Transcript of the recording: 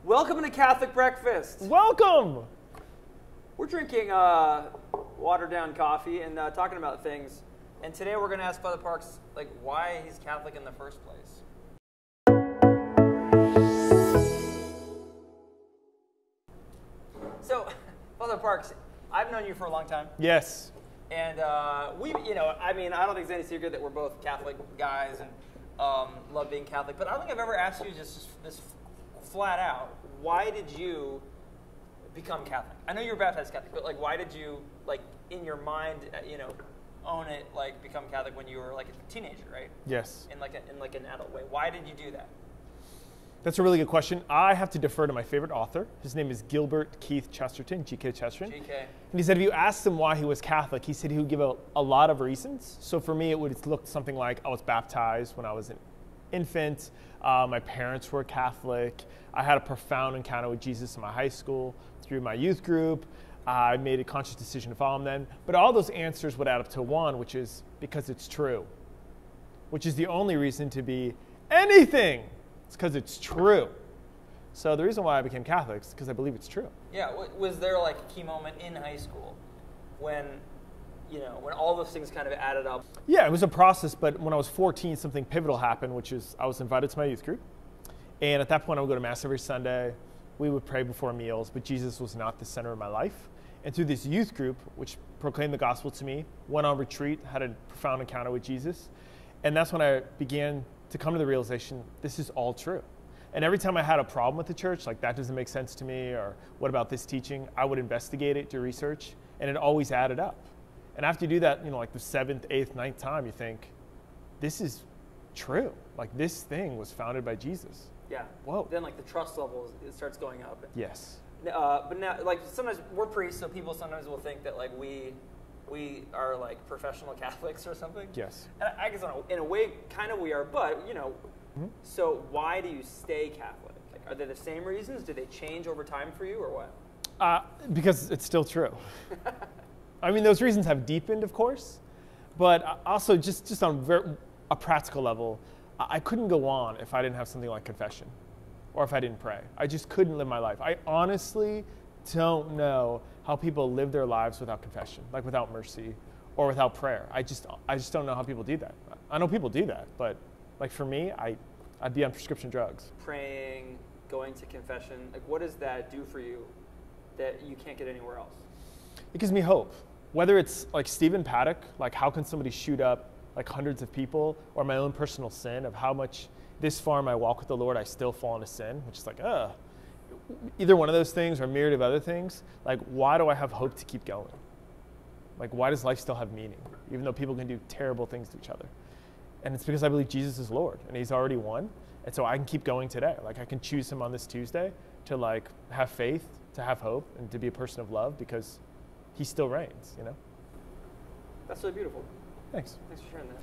Welcome to Catholic Breakfast. Welcome! We're drinking watered down coffee and talking about things. And today we're going to ask Father Parks, like, why he's Catholic in the first place. So, Father Parks, I've known you for a long time. Yes. And I don't think it's any secret that we're both Catholic guys and love being Catholic. But I don't think I've ever asked you just this flat out, why did you become Catholic? I know you were baptized Catholic, but like, why did you, like, in your mind, own it, like, become Catholic when you were like a teenager, right? Yes. In an adult way. Why did you do that? That's a really good question. I have to defer to my favorite author. His name is Gilbert Keith Chesterton, G.K. Chesterton. G.K. And he said if you asked him why he was Catholic, he said he would give a lot of reasons. So for me, it would look something like I was baptized when I was an infant. My parents were Catholic. I had a profound encounter with Jesus in my high school through my youth group. I made a conscious decision to follow him then. But all those answers would add up to one, which is because it's true, which is the only reason to be anything. It's because it's true. So the reason why I became Catholic is because I believe it's true. Yeah. Was there like a key moment in high school when all those things kind of added up? Yeah, it was a process. But when I was 14, something pivotal happened, which is I was invited to my youth group. And at that point, I would go to Mass every Sunday. We would pray before meals, but Jesus was not the center of my life. And through this youth group, which proclaimed the gospel to me, went on retreat, had a profound encounter with Jesus. And that's when I began to come to the realization, this is all true. And every time I had a problem with the church, like that doesn't make sense to me, or what about this teaching, I would investigate it, do research, and it always added up. And after you do that, like the 7th, 8th, 9th time, you think, this is true. Like this thing was founded by Jesus. Yeah. Whoa. Then like the trust level, it starts going up. Yes. But now, like sometimes we're priests, so people sometimes will think that like we are like professional Catholics or something. Yes. And I guess in a way, kind of we are, but Mm-hmm. So why do you stay Catholic? Like, are they the same reasons? Do they change over time for you, or what? Because it's still true. I mean, those reasons have deepened, of course, but also just on a practical level, I couldn't go on if I didn't have something like confession, or if I didn't pray. I just couldn't live my life. I honestly don't know how people live their lives without confession, like without mercy or without prayer. I just don't know how people do that. I know people do that, but like for me, I'd be on prescription drugs. Praying, going to confession, like what does that do for you that you can't get anywhere else? It gives me hope. Whether it's like Stephen Paddock, like how can somebody shoot up like hundreds of people, or my own personal sin of how much this far in my walk with the Lord I still fall into sin, which is like, either one of those things or a myriad of other things, like why do I have hope to keep going? Like why does life still have meaning, even though people can do terrible things to each other? And it's because I believe Jesus is Lord and he's already won. And so I can keep going today. Like I can choose him on this Tuesday to like have faith, to have hope, and to be a person of love because he still reigns, That's really beautiful. Thanks. Thanks for sharing that.